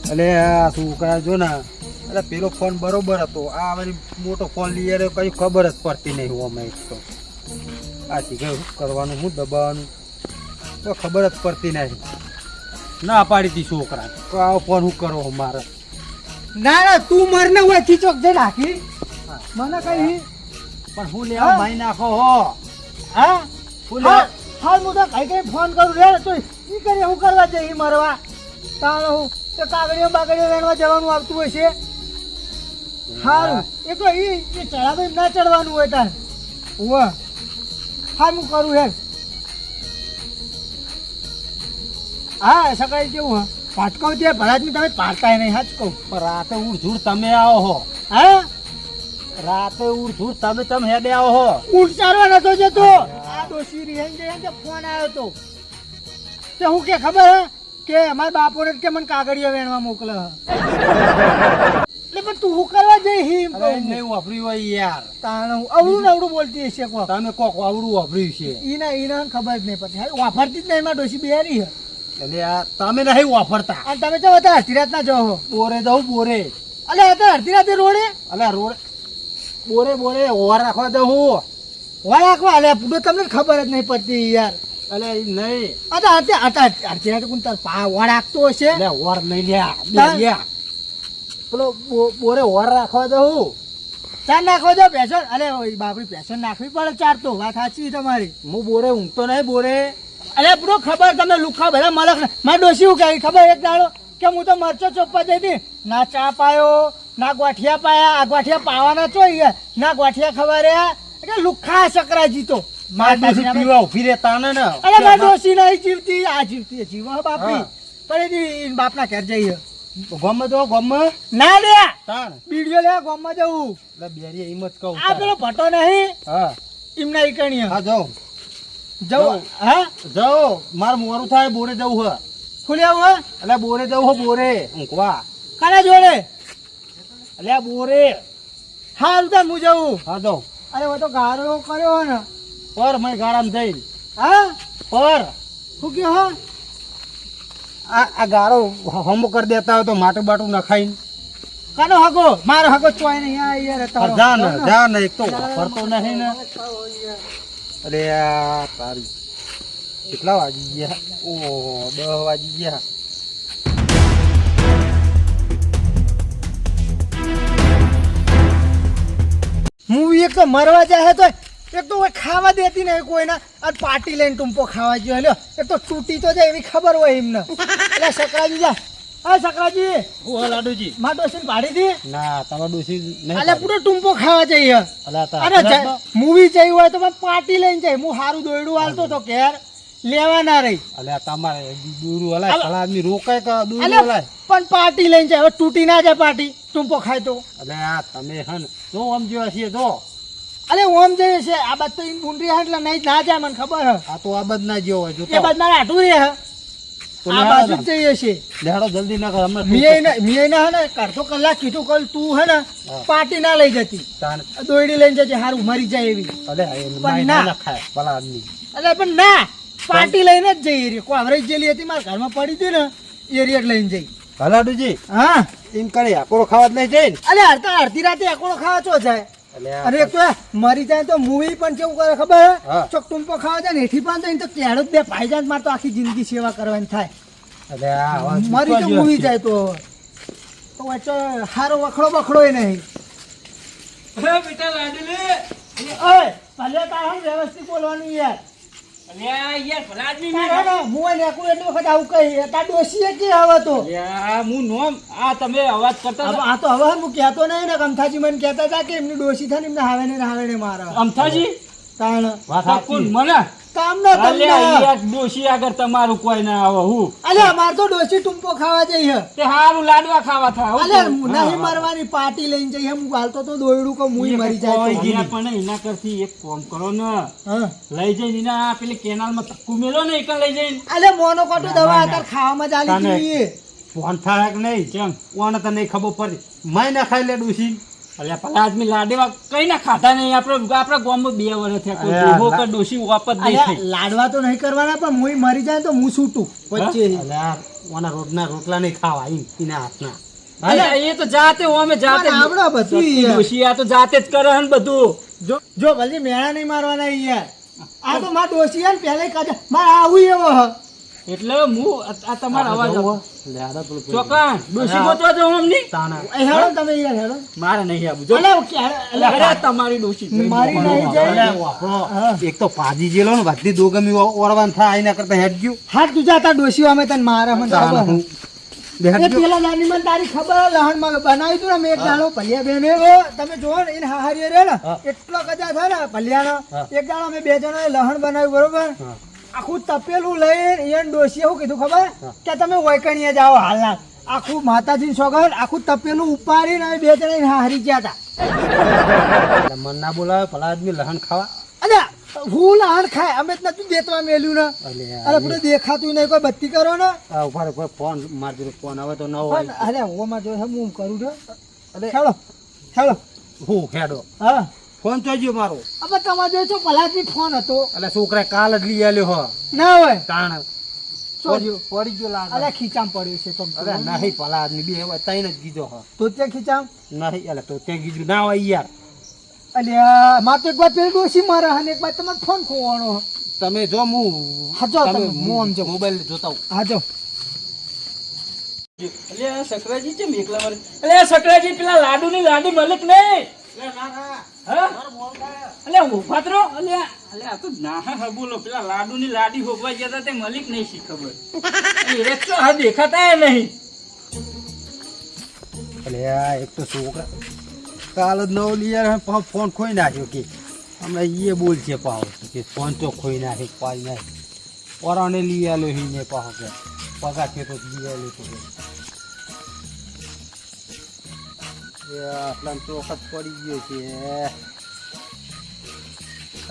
એટલે આ છોકરા જો ને એટલે પેલો ફોન બરોબર હતો, આ વળી મોટો ફોન લઈ આવ્યો, કઈ ખબર જ પડતી નહીં અમે એક તો આ શીખે શું કરવાનું, શું દબાવવાનું તો ખબર જ પડતી નહીં. ના પાડી હતી છોકરા તો આવો ફોન શું કરો મારે. ના ના તું મરને હોય ખીચોક જે નાખી મને કઈ પણ હું લેવા માઈ નાખો હો. હા હું લેવા હાલ હું તો કઈ ફોન કરું રે તો ઈ કરી હું કરવા જઈ મરવા તાણ હું તો કાગળીઓ બાગળીઓ વેણવા જવાનું આવતું હોય છે. હારું એ તો ઈ ચડાવે ના ચડવાનું હોય તાર વાહ. હા હું કરું હે. હા સકાળે કેવું હા પાટકાવ છે ભરાજની તમે પાડતા નહીં હાચ કહું. પણ રાતે ઉડઝૂડ તમે આવો હો. હા રાતે ઉડઝૂડ તમે હેડે આવો હો. ઊંટ ચારવા નતો જતો આ દોશી રીહેન જે ફોન આવ્યો તો તે હું કે ખબર હે કે અમારા બાપોને કે મને કાગળિયો વેણવા મોકલે એટલે પણ તું હું કરવા જઈ હિમ નહીં વાપર્યું હોય યાર. તાણ અવળું ને અવળું બોલતી હશે કોક તમે કોક આવડું વાપર્યું છે. ઈને ખબર જ નહીં પડતી હા વાપરતી જ નહીં એમાં ડોશી બિહારી હે એટલે આ તમે નહીં વાપરતા. અને તમે તો હતા અડધી રાતના જાઓ બોરે દઉં બોરે. અલે હતા અડધી રાતે રોડે અલે રોડ બોરે ઓવાર રાખવા દઉં હું. વાળાકવા અલે પૂરો તમને ખબર જ નહીં પડતી યાર. અલે નહીં અડધી રાતે કોણ તાર પા વાળાકતો હશે એટલે ઓર નહીં લ્યા પેલો બોરે ઓર રાખવા દઉં. ચાર નાખવા દો પેશન અલે બાપરી પેશન નાખવી પડે ચાર તો વાત સાચી તમારી. હું બોરે ઊંઘતો નહીં બોરે. અરે પૂરો ખબર તમે લુખા ભલા મલક મારે ડોસી હું કહી ખબર એક દાડો કે હું તો મરચો ચોપવા જઈ હતી ના ચા પાયો ના ગોઠિયા પાયા આ ગોઠિયા પાવાના ચોઈ ના ગોઠિયા ખબર એટલે લુખા સકરાજી તો પીવા ઉભી રહેતા ને. અરે મારી ડોસી નહીં જીવતી આ જીવતી જીવા બાપી પણ એની બાપના ઘેર જઈએ ગમે તો ગમે ના લે તાણ બીડીઓ લે ગામમાં જવું એટલે બેરી એમ જ કહું. આ પેલો ભટો નહીં હા એમના ઈકણીએ હા જાઉં જવું હા જાઉં મારે મોરું થાય બોરે જવું હે. ખુલ્યા હું એટલે બોરે જવું હો બોરે ઊંઘવા. કાના જોડે એટલે બોરે હાલ તો હું જવું. હા જાઉં. અરે હું તો ગારો કર્યો ને પર મેં ગાળામાં જઈને હા પર શું કે હો આ ગાળો હમો કરી દેતા હોય તો માટું બાટું નખાઈને કાનો હગો મારો હગો ચોય નહીં આ યાર તારો જા ને એક તો વાપરતો નહીં ને. અરે આ તારી કેટલા વાગી ગયા? ઓહો 10 વાગી ગયા. હું એક તો મરવા જાય તો એક તો ખાવા દેતી નહીં કોઈના આ પાર્ટી લઈને ટૂંપો ખાવા ગયો લ્યો એક તો તૂટી તો જાય એવી ખબર હોય એમને. એટલે સકરાજી જા હા સકરાજી ઓ લાડુજી માં ડોસી પાડી દી ના તમારે ડોસી નહીં. અલે પૂરો ટૂંપો ખાવા જઈએ અરે મૂવી જઈ હોય તો પાર્ટી લઈને જાય. હું સારું દોયડું હાલતો તો ઘેર લેવા ના રહી. અલ્યા તમારે દૂરું હલાય ભલા આદમી રોકાય કે દૂરું હલાય પણ પાર્ટી લઈને જાય હવે તૂટી ના જાય પાર્ટી ટૂંપો ખાય તો. અલે આ તમે હન જો આમ જેવા છીએ જો અલે ઓમ જઈએ છે આ બાદ તો ઈન ગુંડરી હા એટલે નહીં ના જાય મને ખબર હે. આ તો આ બદ ના જેવો હોય જો એ બાદ મારે આટું રે હે આ બાજુ જ જઈએ છે. લેડો જલ્દી ના કર હમણાં મીએ ના હે ને અડધો કલાક કીધું કલ તું હે ને પાર્ટી ના લઈ જતી દોયડી લઈને જજે હારું મરી જાય એવી. અલે પણ ના ખાય ભલા આદમી. અલે પણ ના પાર્ટી લઈને જ જઈએ રે કોઈ આવરેજ જેલી હતી મારા ઘરમાં પડી હતી ને એ રેટ લઈને જઈ. લાડુજી હા એમ કરે આકોડો ખાવા જ નહીં જાય ને. અલે અડધી રાતે આકોડો ખાવા ચો જાય. અરે એક તો મરી જાય તો મૂવી પણ કેવું કરે ખબર હે ચોક ટૂંપો ખાવા જાય ને એથી પણ તો કેળો જ બે ભાઈ જાય મારે તો આખી જિંદગી સેવા કરવાની થાય. મરી તો મૂવી જાય તો વચ્ચે હારો વખડો બખડો નહીં. બેટા લાડુલે ઓય ભલે તાર વ્યવસ્થિત બોલવાનું યાર. અલ્યા યાર ભલાદમી હું એકલું એટલી વખત આવું કહી તાર ડોસીએ કે હવે તો અલ્યા હું નોમ આ તમે અવાજ કરતા આ તો હવે હું કહેતો નહીં ને અમથાજી મને કહેતા હતા કે એમની ડોસી થાય ને એમને હાવે ને મારા અમથાજી તાણ કોણ મને કામ ના અલ્યા યાર ડોશી આગળ તમારું કોઈ ના આવે હું અલ્યા માર તો ડોસી ટૂંપો ખાવા જઈએ તે હારું લાડવા ખાવા થાય અલ્યા નહીં મરવાની પાર્ટી લઈને જઈએ હું હાલતો તો દોયડું કો મુઈ મરી જાય પણ એના કરતી એક કામ કરો ને હા લઈ જઈને એના પેલી કેનાલમાં તક્કુ મેલો ને એક લઈ જઈને અલ્યા મોનો કોટો દવા અત્યારે ખાવામાં જ આલી જોઈએ ફોન થાય કે નહીં કેમ કોણ તને નહીં ખબર પડી માય ના ખાઈ લે ડોસી અલ્યા પેલા આદમી લાડવા કઈ ના ખાધા નહીં આપણા ગામમાં 2 વર્ષ થયા કોઈ અલ્યા, ડોહો કે ડોશી વાપસ નહીં અલ્યા, થઈ લાડવા તો નહીં કરવાના પણ મુઈ મરી જાય તો હું છૂટું વચ્ચે અલ્યા ઓના રોટલા નહીં ખાવા એના હાથના અલ્યા, એ તો જાતે અમે જાતે પણ આપણા બધું સત્તી યાર. ડોશી આ તો જાતે જ કરે હે ને બધું જો ભલે મેળા નહીં મારવાના યાર આ તો માર ડોસી યાર પહેલા કાઢે મારે આવું એવો હ એટલે હું આ તમારો અવાજ આવતો. લેડા પેલું ચોકન ડોશી ગોતવા જાઉં અમની તાના એ હેડો તમે યાર હેડો મારે નહીં આવું જો અલ્યા, અલ્યા, અરે તમારી ડોશી મારી નહીં જાય. અલ્યા, વાપરો. એક તો પાજી જેલો ને બધી દોગમી ઓરવાન થાય એના કરતા હેડ ગયું હાથ તું જાતા ડોસીઓ અમે તને મારે મને તાના ખબર. હું બેહડ એ ગયો. પેલા નાની મને તારી ખબર લહણ માં બનાવ્યું તું ને મેં એક દાડો ભલિયા બેને તમે જોવો ને એને હાહારીએ રે ને હા. એટલો કચા થાય ને ભલિયાનો હા. એક દાડો અમે 2 જણાએ લહણ બનાવ્યું બરોબર હા. આખું તપેલું લઈને એને ડોસીએ શું કીધું ખબર હા. કે તમે વૈકણીએ જાઓ હાલના આખું માતાજી સોગન આખું તપેલું ઉપાડીને અમે 2 જણા એને હારી ગયા હતા એટલે મન ના બોલાવે ભલા આદમી લહણ ખાવા અરે હું લહણ ખાય અમે જ નતું દેતવા મેલ્યું ને અલ્યા, અરે પૂરે દેખાતું નહીં કોઈ બત્તી કરો ને આ ઉભા રહો, કોઈ ફોન માર જોડે ફોન આવે તો ન પણ હોય અરે હું જો હું કરું છું હેલો હેલો હું હેડો હા ફોન ચોજ્યો મારો હવે તમારે જોઈ છો પલાજી ફોન હતો એટલે છોકરા કાલ જ લઈ આલ્યો હો ના હોય તાણ ચોજ્યો. પડી ગયો લાગે અરે ખીચામ પડ્યું છે તો અરે નહીં ભલા આદમી બે હવે તૈન જ કીધો હો તો ત્યાં ખીચામ નહીં એટલે તો ત્યાં કીધું ના હોય યાર અલ્યા મારે તો એક વાર પેલી ડોસી મારે અને એક વાર તમારે ફોન ખોવાનો તમે જો હું હા, જો તમે તમે, હું સમજો. મોબાઈલ જોતા હું હા જો અલ્યા સકરાજી કેમ એકલા મારે અલ્યા સકરાજી પેલા લાડુ ની લાડી મલિક નહીં હા અલ્યા ઉભા તો રહો. અલ્યા આ તો ના હા બોલો પેલા લાડુ ની લાડી હોવા ગયા હતા તે મલિક નહીં શી ખબર એ તો હા દેખાતા નહીં એટલે આ એક તો છોકરા કાલ જ નવો લઈ આવ્યો પાછો ફોન ખોઈ નાખ્યો કે હમણાં એ બોલ છે પાછો કે ફોન તો ખોઈ નાખ્યો પાઈ નાખ્યો ઓરાને લઈ આવ્યો હિને પાછો કે પગાર છે તો લઈ આવ્યો તો કે. એ આટલામાં તો વખત પડી ગયો છે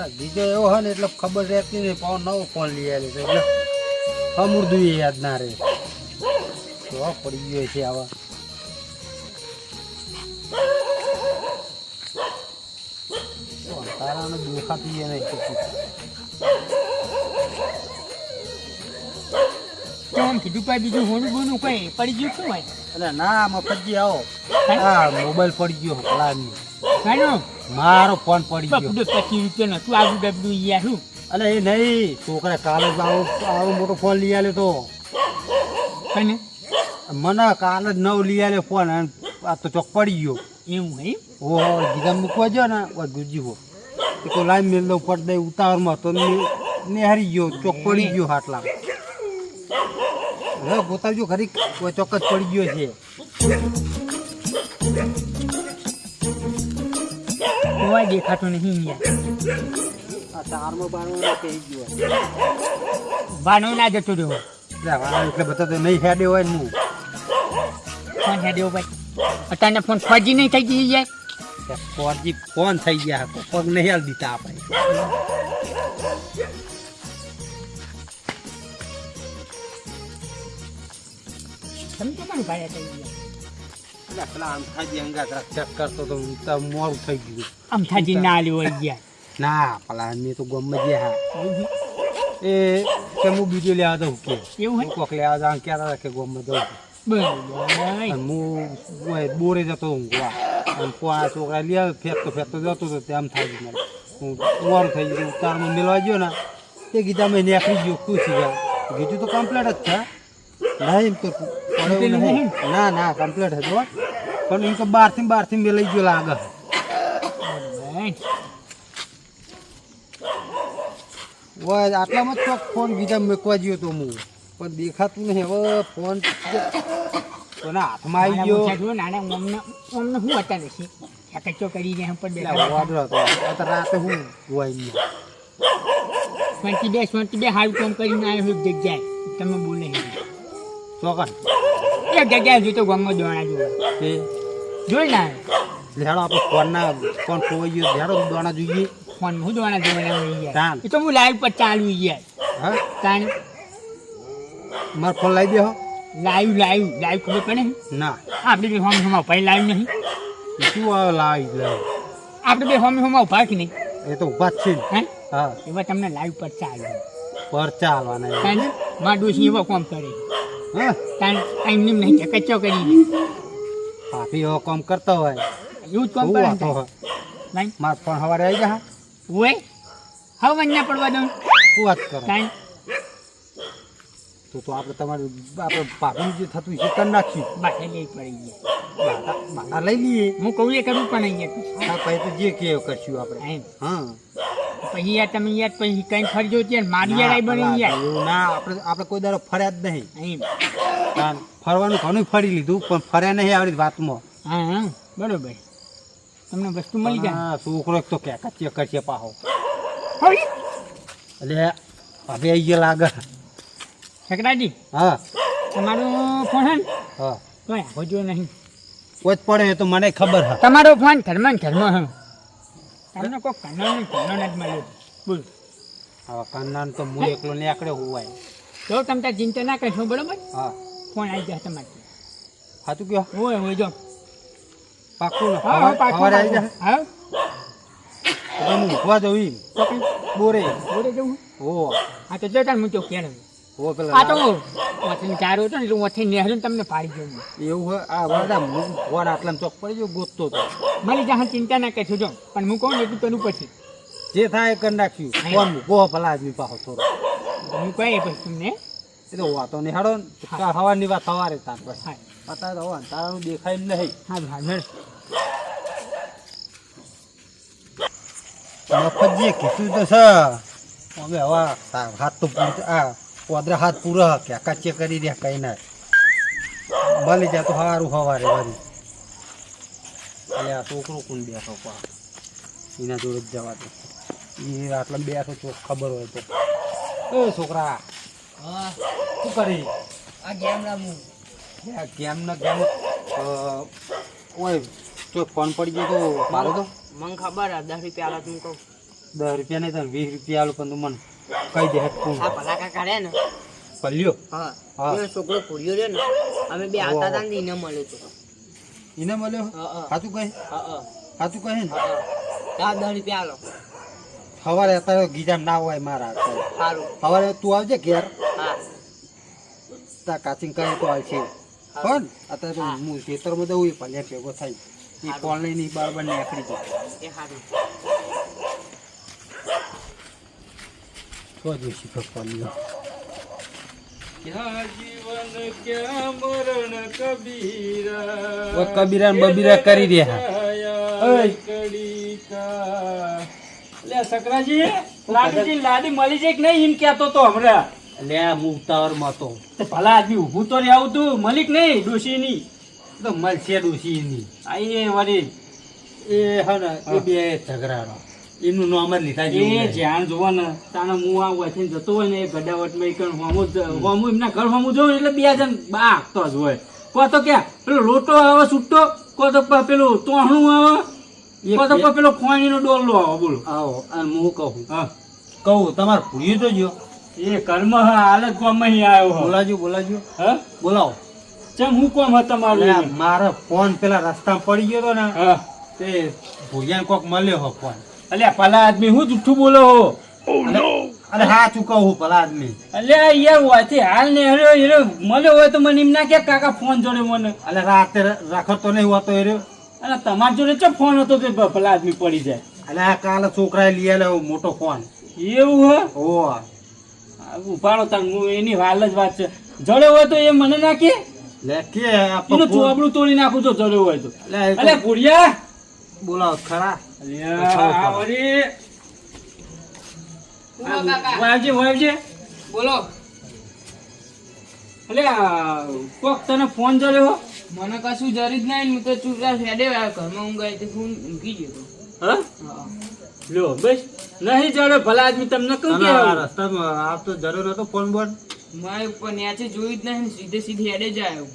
આ બીજો એવો હોય ને એટલે ખબર રહેતી નહીં પાછો નવો ફોન લઈ આવ્યો છે એટલે અમૃદું એ યાદ ના રહે તો પડી ગયો છે આવા તારાને દેખાતી એ નહીં કેમ કીધું કઈ બીજું હોનું બોનું કઈ પડી ગયું શું હોય એટલે ના મફતજી આવો હા મોબાઈલ પડી ગયો પલાની કાનો મારો ફોન પડી ગયો પકડો 25 રૂપિયા નું આગુ ડબડું યાર શું અલે એ નહીં છોકરા કાલે જ આવો મોટો ફોન લઈ આવ્યો તો કને મને કાલે જ નવ લઈ આવ્યો ફોન અને આ તો ચોક પડી ગયો એવું હોય ઓ ગીધા મૂકવા જો ને ઓ ગુજી હો એ તો લાઈન મેલ દઉં પડ દે ઉતાવળમાં તો નિહારી ગયો ચોક પડી ગયો હાટલા હવે ગોતાવજો ખરી કોઈ ચોક્કસ પડી ગયો છે કોઈ દેખાતું નહીં યાર આ તારમાં બારમાં કહી ગયો બાનો ના જતો રહ્યો એટલે બધા તો નહીં હેડે હોય ને હું ફોન હેડ્યો ભાઈ અત્યારને ફોન ફોજી નહીં થઈ ગઈ જાય ફોરજી ફોન થઈ ગયા પગ નહીં હાલ દીધા આપણે તમે તો પણ ભાઈ થઈ ગયા એટલે પેલા આમથાજી અંગા ચેક કરતો તો તો મોડું થઈ ગયું અમથાજી ના લ્યો હોય ગયા ના પેલા મેં તો ગમે ગયા એ કે હું બીજો લેવા દઉં કે એવું હું કોક લેવા જાઉં ક્યારે કે ગમે દઉં બરાબર અને હું બોરે જતો ઊંઘવા અને આ છોકરા લઈ આવે ફેંકતો જતો હતો તેમ થાય છે મારે હું મોડું થઈ ગયું ઉતારમાં મેળવા ગયો ને તે ગીતા મેં નીકળી ગયો ખુશ ગયા ગીધું તો કમ્પ્લીટ જ છે ના એમ તો પડ્યું નહીં ના ના કમ્પ્લીટ હતો પણ એમ તો બહારથી મેળવી ગયો લાગે હોય આટલામાં જ ચોક ફોન ગીતા મૂકવા ગયો તો હું પણ દેખાતું નહીં હવે ફોન કોના હાથમાં આવી ગયો નાના અમને શું હતા નથી કચો કરી જાય પર ઓર્ડર હતો આ તો રાતે હું હોય નહીં 22 હાલ કામ કરીને આવ્યો એક જગ્યાએ તમે બોલે ચોકન એક જગ્યાએ જોતો ગામમાં દોણા જોવા તે જોઈ ના લેહાડો આપણે ફોન ખોવાઈ ગયો લેહાડો દોણા જોઈએ ફોન હું દોણા જોવાના તાન એ તો હું લાઈવ પર ચાલુ યાર હા તાણ મારો ફોન લાવી દે હો લાઈવ ખબર પડે ના આપણે ફોન ભાઈ લાઈવ નહીં શું આવે લાવી લે આપણે બે હોમે હોમાં ઉભા કે નહીં એ તો ઊભા જ છે ને. હે હા એવા તમને લાઈવ પર ચાલે પરચા હાલવાના કારણ માં ડોસી એવો કામ કરે હા કારણ એમને નહીં કે કચ્ચો કરી દે ભાભી એવો કામ કરતા હોય એવું જ કામ બહુ કરે વાતો હોય નહીં માર પણ સવારે આવી જા હોય હવે અહીંયા પડવા દઉં શું વાત કરો કારણ તો આપણે તમારું આપણે ભાભીનું જે થતું છે કરી નાખ્યું બાટે લઈ પડી ગયા બાટા લઈ લઈએ હું કહું એ કરવું પણ અહીંયા હા પછી તો જે કે કરશું આપણે એમ હા પછી યાર તમે યાર પછી કઈ ફરજો છે મારી યાર આઈ બની યાર એવું ના આપણે કોઈ દાડો ફર્યા જ નહીં એમ કારણ ફરવાનું ઘણું ફરી લીધું પણ ફર્યા નહીં આવડી વાતમાં હા હા બરોબર તમને વસ્તુ મળી જાય હા છોકરો એક તો કે કચ્ચે કરશે પાહો હવે એટલે હવે આવી ગયા લાગે છકડાજી હા તમારો ફોન હે ને હા કોઈ હોજો નહીં કોઈ જ પડે તો મને ખબર હા તમારો ફોન ઘરમાં હે તમને કોઈ કન્નન જ મળ્યો બોલ હવે કાન્નાન તો હું એકલો નીકળ્યો હોવાય જો તમે ત્યાં ચિંતા ના કરશો બરોબર હા ફોન આવી જાય તમારે સાચું કયો હોય જો પાકું ને હા પાછો સવારે આવી જાય હા તો હું ઉઠવા જવું ઈ. બોરે બોલે જવું હો હા તો જો તાર હું તો કેણ હો પેલા આ તો વથીને ચારો હતો ને એટલે વથીને નેહરું તમને પાડી ગયો હું. એવું હોય આ વડા હું ફોન આટલામાં ચોક પડી ગયો ગોતતો તો મારી જहाँ ચિંતા ના કરશો જો પણ હું કહું ને એટલું કરું પછી જે થાય એ કરી નાખ્યું ફોન મૂકો ભલા આદમી પાછો થોડો હું કહે પછી તમને એ તો વાતો નહીં હાડો સવારની વાત સવારે તાર બસ હા અત્યારે તો તારાનું દેખાય નહીં હા મેળ મફત જે કીધું તો છે અમે હવે હાથ તો આ પોદરા હાથ પૂરા કે કાચે કરી રહ્યા કઈ ના મળી જાય તો સારું સવારે વળી એટલે આ છોકરો કોણ બેઠો પા એના જોડે જ જવા દે એ આટલા બેઠો ચોક ખબર હોય તો એ છોકરા હા શું કરી આ ગેમ રમું ગેમ ના ગેમ ઓય જો ફોન પડી ગયો તો મારો તો મને ખબર હે 10 રૂપિયા આલો તું કહું 10 રૂપિયા નહીં તો 20 રૂપિયા આલું પણ તું મને કહી દે કોણ આ ભલા કાકા રે ને પલ્યો હા હા. એ છોકરો પૂર્યો રે ને અમે બે આવતા હતા ને એને મળ્યો તો એને મળ્યો હા સાચું કહે હા સાચું કહે ને હા 10 રૂપિયા આલો સવારે અત્યારે ગીજામ ના હોય મારા સારું સવારે તું આવજે ઘેર હા તા કાચિંગ કરે તો આવશે પણ અત્યારે તો હું ખેતરમાં જવું એ ભલે ભેગો થાય એ કોલ નહીં બરાબર નીકળી જાય એ સારું તો જોશી તો કોલ્યો ક્યાં જીવન ક્યાં મરણ કબીરા ઓ કબીરા ને બબીરા કરી રહ્યા ઓય કડીકા લે સકરાજી લાડીજી લાડી મળી જાય કે નહીં એમ કહેતો તો હમણાં એટલે આ હું ઉતાવળમાં તો તે ભલા આદમી ઊભું તો રહેવું તું મલિક નહીં ડોશીની તો મળશે ડોશી એની આઈએ વળી એ હા ને એ બે ઝઘડાનો એનું નામ જ લીધા જેવું એ નહીં. ધ્યાન જોવો ને તાણે હું આ વચ્ચે જતો હોય ને એ ગડાવટમાં એક હોમું એમના ઘર હોમું જોઉં એટલે બે જણ બા આપતો જ હોય કો તો ક્યાં પેલો લોટો આવે છૂટો કો તો પેલું તોહણું આવે કો તો પેલો ખોણીનો ડોલો આવે બોલો આવો અને હું કહું હા કહું તમારે ભૂલ્યું તો જો એ કર્મ હાલ જ કોમ અહીં આવ્યો હો બોલાજો હા બોલાવો ચમ હું કોમ હતા એટલે તમારું મારો ફોન પેલા રસ્તામાં પડી ગયો તો ને હા તે ભૂયાને કોક મળ્યો હો ફોન અલ્યા ભલા આદમી હું જુઠ્ઠું બોલો હો અરે હા ચૂકવું ભલા આદમી અલ્યા યાર વાથી હાલ ને હેરો મળ્યો હોય તો મને એમ ના કે કાકા ફોન જોડે મને એટલે રાતે રાખતો નહીં હોતો એ રહ્યો અને તમારા જોડે ચો ફોન હતો તે ભલા આદમી પડી જાય એટલે આ કાલે છોકરાએ લઈ આવેલો મોટો ફોન એવું હે ઓ ઉપાડો તાર હું એની હાલ જ વાત છે જડ્યો હોય તો એ મને નાખે લે કે એનું ચોબડું તોડી નાખું તો જડ્યો હોય તો એટલે અલે ભુડિયા બોલાવો ખરા અલ્યા આ વળી વાવજે બોલો અલ્યા કોક તને ફોન જડ્યો મને કશું જરી જ નહીં હું તો ચૂપચાપ હેડે આવ્યો ઘરમાં ઊંઘાઈ તે હું ઊંઘી ગયો હા લ્યો બસ નહીં જડ્યો ભલા આદમી તમને કહું કે રસ્તામાં આવતો જરૂર નતો ફોન બોન મારે ઉપર ન્યાચે જોયું જ નહીં સીધે સીધી હેડે જ આવ્યો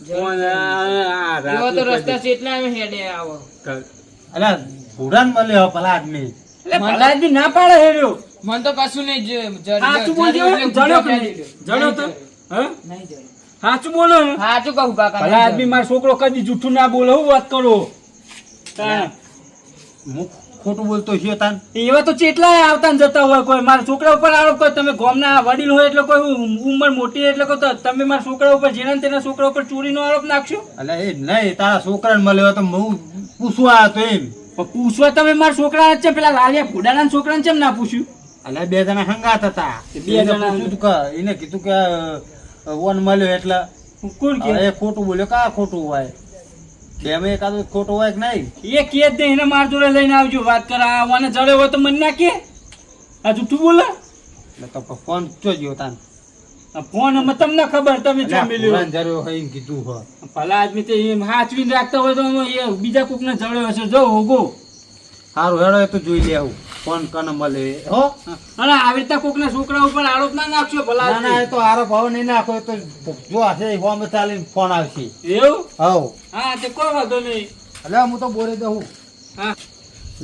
ફોન આ એવો તો રાત રસ્તા ચેટલા અમે હેડે આવો એટલે ભૂડાને મળ્યો ભલા આદમી એટલે ભલા આદમી ના પાડે હેર્યો મને તો કશું નહીં સાચું બોલજો જડ્યો કે નહીં? જડ્યો તો હા નહીં જડ્યો સાચું બોલો ને સાચું કહું કાકા ભલા આદમી મારો છોકરો કદી જૂઠું ના બોલે હું વાત કરો તાણ. હું ખોટું બોલતો છીએ તાન એવા તો ચેટલાય આવતા ને જતા હોય કોઈ મારા છોકરા ઉપર આરોપ કરો તમે ગામના વડીલ હોય એટલે કોઈ ઉંમર મોટી એટલે કહો તો તમે મારા છોકરા ઉપર જેના ને તેના છોકરા ઉપર ચોરીનો આરોપ નાખશો. એટલે એ નહીં તારા છોકરાને મળ્યો તો હું પૂછવા આવ્યો તો એમ પણ પૂછવા તમે મારા છોકરા છે પેલા લાલિયા ભુડાના છોકરાને કેમ ના પૂછ્યું? એટલે બે જણા હંગાત હતા બે જણા એને કીધું કે ઓન મળ્યો એટલે કોણ કે એ ખોટું બોલ્યો કા ખોટું હોય બે માં એકાદું ખોટું હોય કે નહીં એ કે જ નહીં એને માર જોડે લઈને આવજો વાત કરા મને જડે હોય તો મને ના કે આ જૂઠું બોલે. એટલે તો ફોન ચોજ્યો તાન આ ફોન અમે તમને ખબર તમે ચો મિલ્યો જરૂર હોય એમ કીધું હોય ભલા આદમી તે એમ હાચવીને રાખતા હોય તો એ બીજા કોકને જડ્યો હશે જો હોગો સારું હેડો એ તો જોઈ લે આવું ફોન કને મળે હો અને આવી રીતના કોકના છોકરા ઉપર આરોપ ના નાખશો ભલા ના ના એ તો આરો ભાવ નહીં નાખો એ તો જો હશે હોમ ચાલીને ફોન આવશે એવું હવ હા તે કોઈ વાંધો નહીં. એટલે હું તો બોલી દઉં હા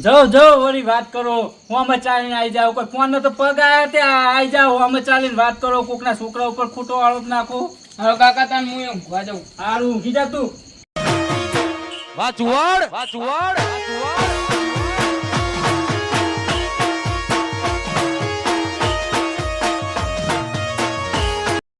જાઓ જાઓ વળી વાત કરો હું અમે ચાલીને આવી જાવ કોઈ ફોન નો તો પગ આવ્યા તે આવી જાવ અમે ચાલીને વાત કરો કોકના છોકરા ઉપર ખોટો આરોપ નાખો. હવે કાકા તાન હું એમ ઊંઘવા જાઉં. સારું ઊંઘી જા તું. વાચુવાડ